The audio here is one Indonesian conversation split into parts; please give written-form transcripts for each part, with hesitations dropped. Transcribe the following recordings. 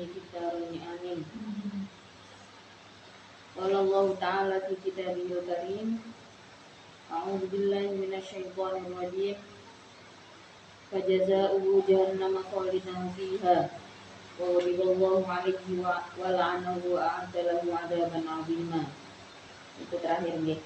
amni fid-dharaini amin. Qala Allah Ta'ala fi kitabihil karim, a'udzu billahi minasyaitonir rajim. Fajazaa'uhu jahannam khalidan fiha wa ghadiballahu 'alaihi wa la'anahu wa a'adda lahu 'adzaban 'azima. Itu terakhir nggih.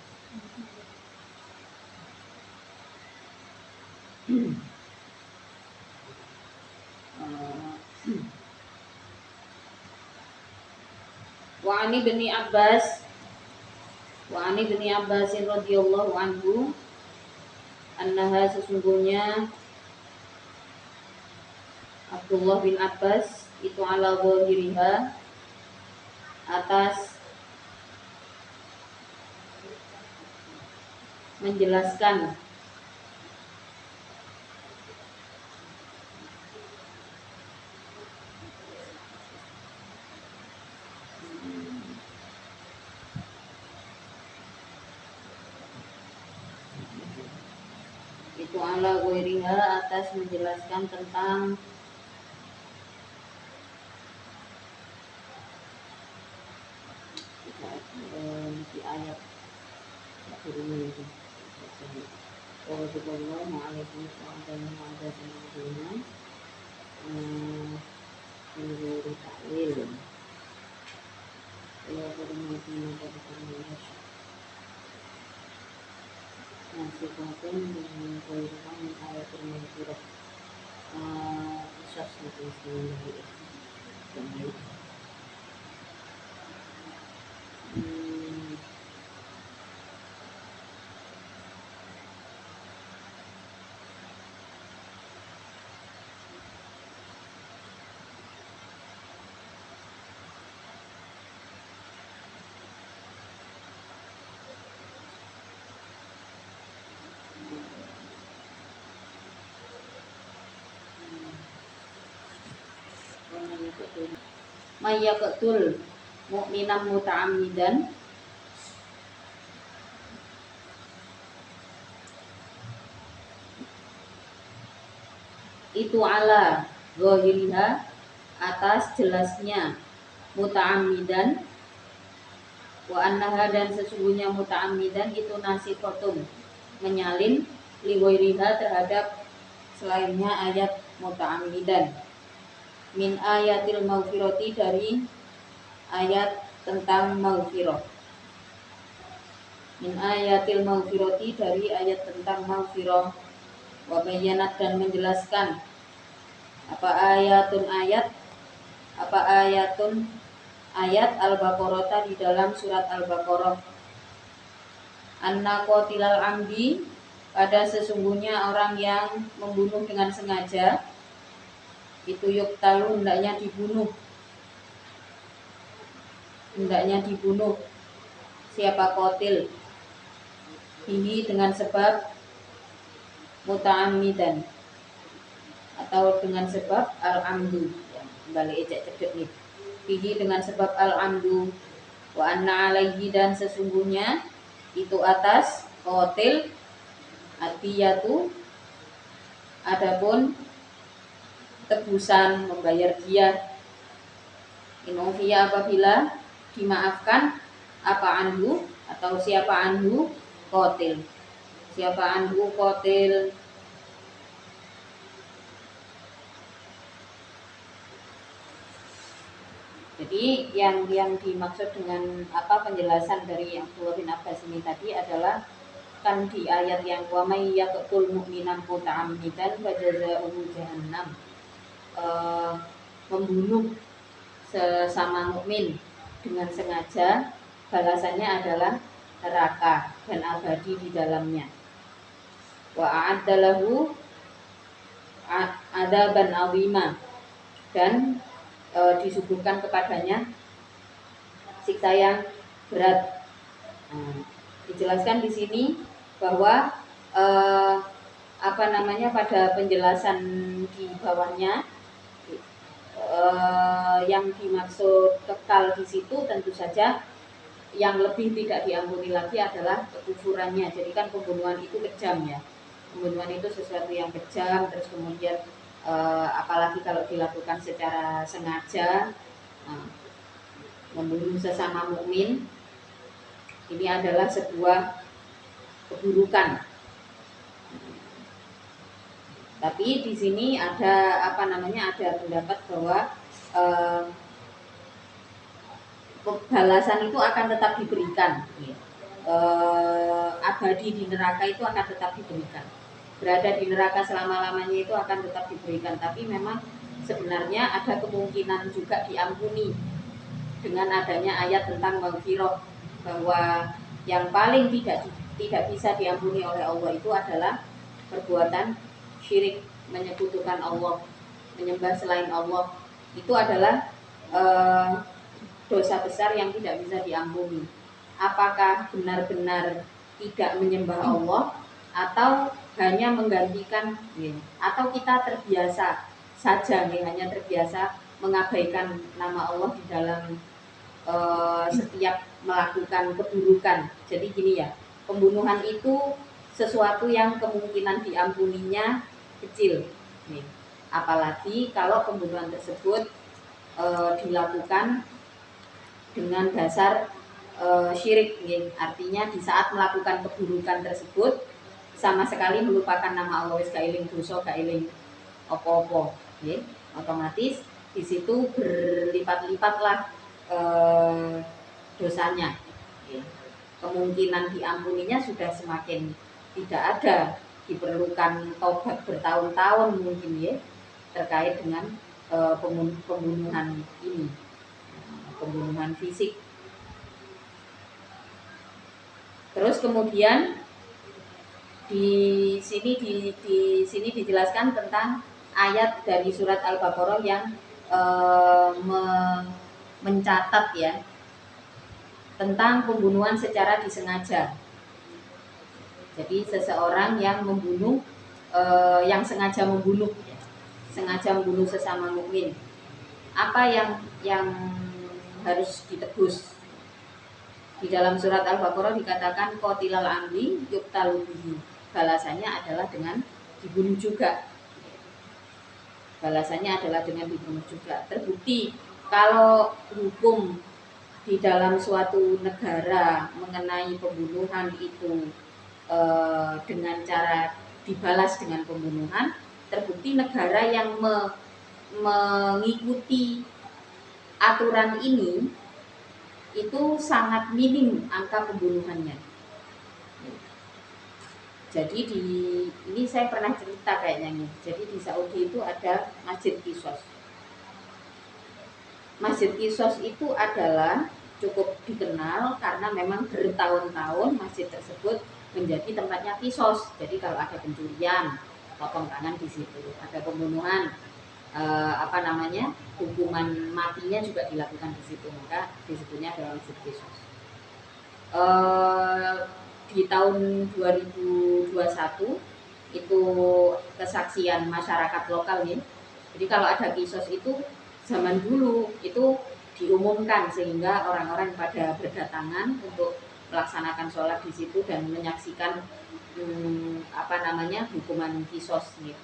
Wa ani bin Abbas radhiyallahu anhu annaha sesungguhnya Abdullah bin Abbas itu ala zahiriha atas menjelaskan itu ala ghairiha atas menjelaskan tentang di ayat turunnya itu. Wassalamualaikum warahmatullahi wabarakatuh. Menurut takwil ya nasihatun dengan kehidupan ayat termajurah isas itu sendiri. Mayyaqtul mu'minan muta'ammidan itu ala zahiriha atas jelasnya muta'ammidan wa annaha dan sesungguhnya muta'ammidan itu nasifatun menyalin liwairiha terhadap selainnya ayat muta'ammidan min ayatil maghfirati dari ayat tentang maghfirah min ayatil maghfirati dari ayat tentang maghfirah wa bayyanat dan menjelaskan apa ayatun ayat Al-Baqarah di dalam surat Al-Baqarah anna qatilal amdi pada sesungguhnya orang yang membunuh dengan sengaja itu yuktalu hendaknya dibunuh siapa qatil ini dengan sebab muta'ammidan atau dengan sebab al-amdu kembali ejak cedek nih fihi dengan sebab al-amdu wa anna alaihi dan sesungguhnya itu atas qatil adiyatu adapun tebusan membayar dia inovia apabila dimaafkan apa anhu atau siapa anhu qatil jadi yang dimaksud dengan apa penjelasan dari Abdullah bin Abbas ini tadi adalah kan di ayat yang wa may yaqtul mu'minan muta'ammidan fajazaa'uhu jahannam membunuh sesama mukmin dengan sengaja balasannya adalah neraka dan abadi di dalamnya wa a'adda lahu adzaban 'azima dan disuguhkan kepadanya siksa yang berat. Dijelaskan di sini bahwa pada penjelasan di bawahnya yang dimaksud kekal di situ tentu saja yang lebih tidak diampuni lagi adalah kekufurannya. Jadi kan pembunuhan itu kejam ya. Pembunuhan itu sesuatu yang kejam, terus kemudian apalagi kalau dilakukan secara sengaja, membunuh sesama mukmin, ini adalah sebuah keburukan. Tapi di sini ada ada pendapat bahwa balasan itu akan tetap diberikan. Abadi di neraka itu akan tetap diberikan. Berada di neraka selama-lamanya itu akan tetap diberikan. Tapi memang sebenarnya ada kemungkinan juga diampuni dengan adanya ayat tentang maghfirah, bahwa yang paling tidak bisa diampuni oleh Allah itu adalah perbuatan syirik, menyekutukan Allah, menyembah selain Allah. Itu adalah dosa besar yang tidak bisa diampuni. Apakah benar-benar tidak menyembah Allah, atau hanya menggantikan, atau kita terbiasa saja, hanya terbiasa mengabaikan nama Allah di dalam setiap melakukan keburukan. Jadi gini ya, pembunuhan itu sesuatu yang kemungkinan diampuninya kecil. Apalagi kalau pembunuhan tersebut dilakukan dengan dasar syirik, artinya di saat melakukan keburukan tersebut sama sekali melupakan nama Allah, wis kailing dosa, kailing opo-opo, otomatis di situ berlipat-lipatlah dosanya. Kemungkinan diampuninya sudah semakin tidak ada, diperlukan tobat bertahun-tahun mungkin terkait dengan pembunuhan ini, pembunuhan fisik. Terus kemudian di sini dijelaskan tentang ayat dari surat Al-Baqarah yang mencatat tentang pembunuhan secara disengaja. Jadi seseorang yang membunuh, yang sengaja membunuh sesama mukmin, apa yang harus ditebus? Di dalam surat Al-Baqarah dikatakan qatilal amdi yuqtalu bihi. Balasannya adalah dengan dibunuh juga. Terbukti kalau hukum di dalam suatu negara mengenai pembunuhan itu dengan cara dibalas dengan pembunuhan, terbukti negara yang mengikuti aturan ini itu sangat minim angka pembunuhannya. Jadi ini saya pernah cerita kayaknya nih. Jadi di Saudi itu ada Masjid Qisas. Masjid Qisas itu adalah cukup dikenal karena memang bertahun-tahun masjid tersebut menjadi tempatnya kisos. Jadi kalau ada pencurian, potong tangan di situ, ada pembunuhan, hukuman matinya juga dilakukan di situ, maka disebutnya adalah Masjid Qisas. Di tahun 2021 itu kesaksian masyarakat lokal nih. Jadi kalau ada kisos itu zaman dulu itu diumumkan sehingga orang-orang pada berdatangan untuk melaksanakan sholat di situ dan menyaksikan hukuman kisos nih,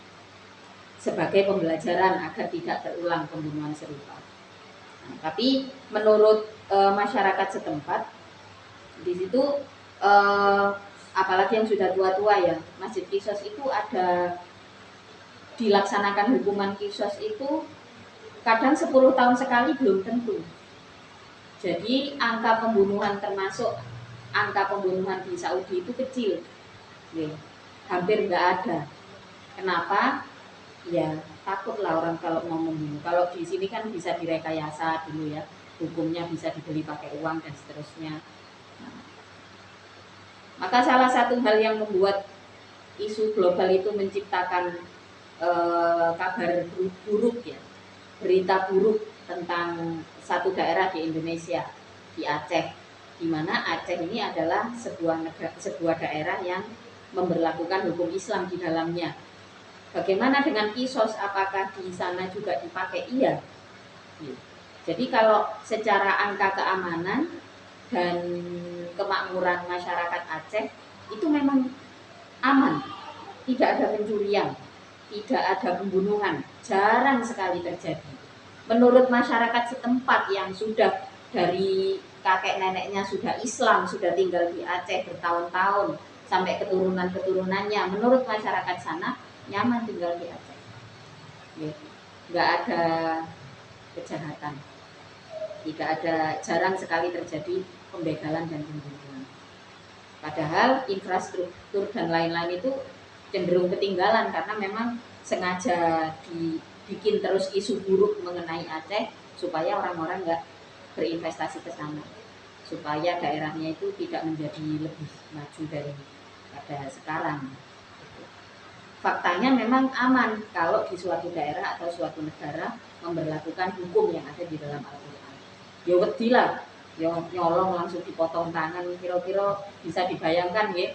sebagai pembelajaran agar tidak terulang pembunuhan serupa. Tapi menurut masyarakat setempat di situ, apalagi yang sudah tua-tua Masjid Qisas itu ada dilaksanakan hukuman kisos itu kadang 10 tahun sekali belum tentu. Jadi angka pembunuhan termasuk angka pembunuhan di Saudi itu kecil, hampir nggak ada. Kenapa? Ya takutlah orang kalau mau membunuh. Kalau di sini kan bisa direkayasa dulu hukumnya bisa dibeli pakai uang dan seterusnya. Maka salah satu hal yang membuat isu global itu menciptakan kabar buruk berita buruk tentang satu daerah di Indonesia, di Aceh, di mana Aceh ini adalah sebuah daerah yang memberlakukan hukum Islam di dalamnya. Bagaimana dengan kisos? Apakah di sana juga dipakai? Iya. Jadi kalau secara angka keamanan dan kemakmuran masyarakat Aceh itu memang aman, tidak ada pencurian, tidak ada pembunuhan, jarang sekali terjadi. Menurut masyarakat setempat yang sudah dari kakek neneknya sudah Islam, sudah tinggal di Aceh bertahun-tahun sampai keturunan-keturunannya, menurut masyarakat sana nyaman tinggal di Aceh. Nggak ada kejahatan, tidak ada, jarang sekali terjadi pembegalan dan pembunuhan. Padahal infrastruktur dan lain-lain itu cenderung ketinggalan karena memang sengaja dibikin terus isu buruk mengenai Aceh supaya orang-orang nggak berinvestasi ke sana, supaya daerahnya itu tidak menjadi lebih maju daripada sekarang. Faktanya memang aman kalau di suatu daerah atau suatu negara memberlakukan hukum yang ada di dalam Al-Quran. Ya wedilah, ya nyolong langsung dipotong tangan, kira-kira bisa dibayangkan ya.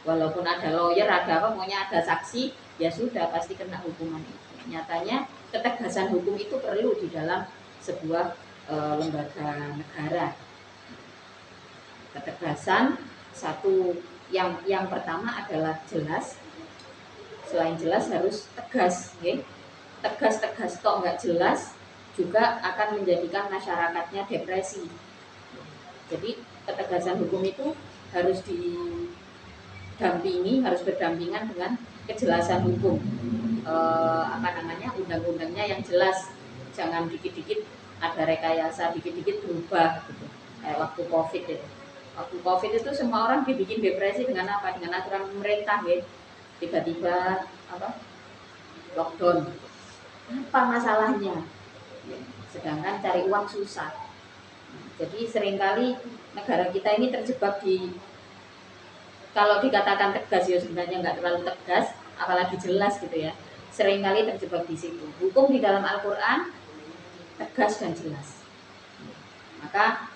Walaupun ada lawyer, ada apa, pokoknya ada saksi, ya sudah pasti kena hukuman itu. Nyatanya ketegasan hukum itu perlu di dalam sebuah lembaga negara. Ketegasan satu yang pertama adalah jelas. Selain jelas harus tegas, ya. Tegas kok nggak jelas juga akan menjadikan masyarakatnya depresi. Jadi ketegasan hukum itu harus didampingi, harus berdampingan dengan kejelasan hukum. Undang-undangnya yang jelas, jangan dikit-dikit ada rekayasa, dikit-dikit berubah gitu. Kayak waktu COVID ya. Waktu COVID itu semua orang dibikin depresi dengan apa? Dengan aturan pemerintah ya. Tiba-tiba lockdown. Apa masalahnya? Sedangkan cari uang susah. Jadi seringkali negara kita ini terjebak di, kalau dikatakan tegas ya sebenarnya nggak terlalu tegas, apalagi jelas gitu ya. Seringkali terjebak di situ. Hukum di dalam Al-Quran tegas dan jelas. Maka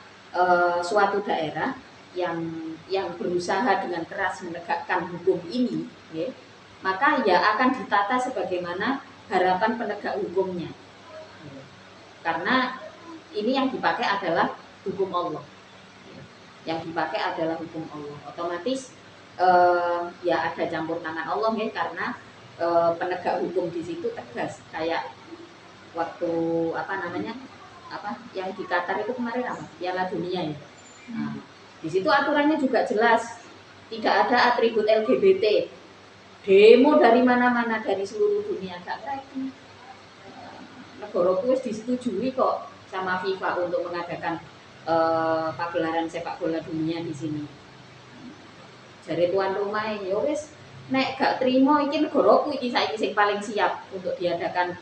suatu daerah yang berusaha dengan keras menegakkan hukum ini, ya, maka ya akan ditata sebagaimana harapan penegak hukumnya. Karena ini yang dipakai adalah hukum Allah. Yang dipakai adalah hukum Allah. Otomatis ya ada campur tangan Allah ya, karena penegak hukum di situ tegas. Kayak waktu yang di Qatar itu kemarin Piala Dunia ya. Nah, di situ aturannya juga jelas, tidak ada atribut LGBT. Demo dari mana-mana, dari seluruh dunia, gak keren. Negara kuis disetujui kok sama FIFA untuk mengadakan pagelaran sepak bola dunia di sini. Jare tuan rumah ya wis nek gak trimo iki negaraku iki saiki sing paling siap untuk diadakan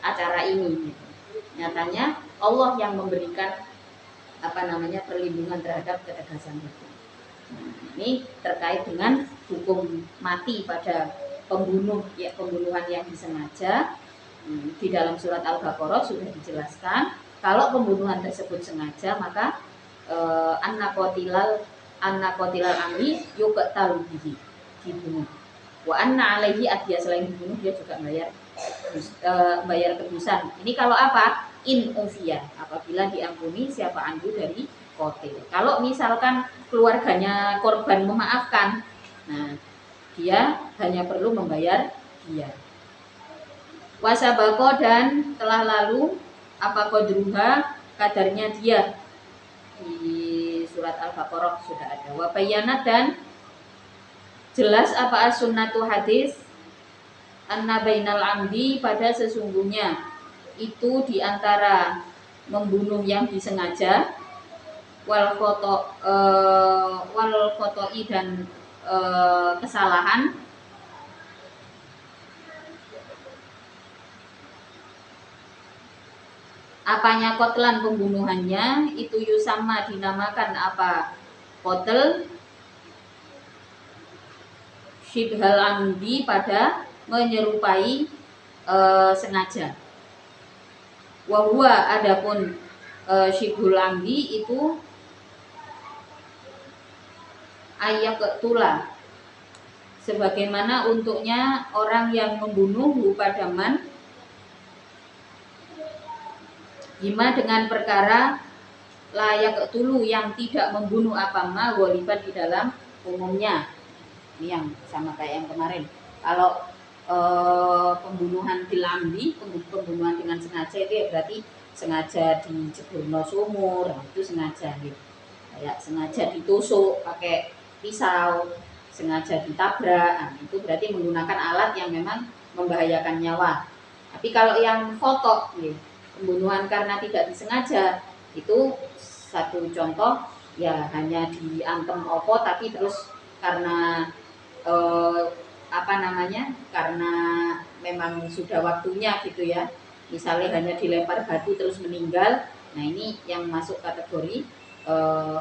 acara ini. Nyatanya Allah yang memberikan perlindungan terhadap ketegasan hukum. Nah, ini terkait dengan hukum mati pada pembunuh, ya, pembunuhan yang disengaja. Di dalam surat Al-Baqarah sudah dijelaskan kalau pembunuhan tersebut sengaja maka an-naqatilal amri yuqtalu bihi, dibunuh. Wa anna alaihi adya, selain dibunuh dia juga bayar tebusan. Ini kalau apa? In ufiya, apabila diampuni siapa andu dari kotil. Kalau misalkan keluarganya korban memaafkan, nah dia hanya perlu membayar dia. Wasabako, dan telah lalu apa qadruha, kadarnya dia, di surat Al-Baqarah sudah ada. Wabayana, dan jelas apa as-sunnatu hadis, anna bainal amdi, pada sesungguhnya itu diantara membunuh yang disengaja, wal khotoi dan kesalahan, apanya kotlan pembunuhannya itu yusama dinamakan apa kotel syibhal amdi, pada menyerupai sengaja. Wahwa, adapun syibhul amdi itu ayaqtula, sebagaimana untuknya orang yang membunuh padaman bima, dengan perkara layak tulu, yang tidak membunuh ghaliban di dalam umumnya. Ini yang sama kayak yang kemarin. Kalau pembunuhan dilambi, pembunuhan dengan sengaja itu ya berarti sengaja dijeburno sumur, nah, itu sengaja gitu. Kayak sengaja ditusuk pakai pisau, sengaja ditabrak, nah, itu berarti menggunakan alat yang memang membahayakan nyawa. Tapi kalau yang foto, gitu, pembunuhan karena tidak disengaja, itu satu contoh ya hanya diantem opo tapi terus karena karena memang sudah waktunya gitu ya, misalnya hanya dilempar batu terus meninggal, nah ini yang masuk kategori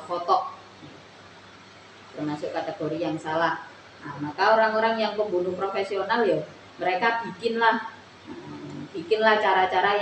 foto, termasuk kategori yang salah. Nah, maka orang-orang yang pembunuh profesional ya mereka bikinlah cara-cara yang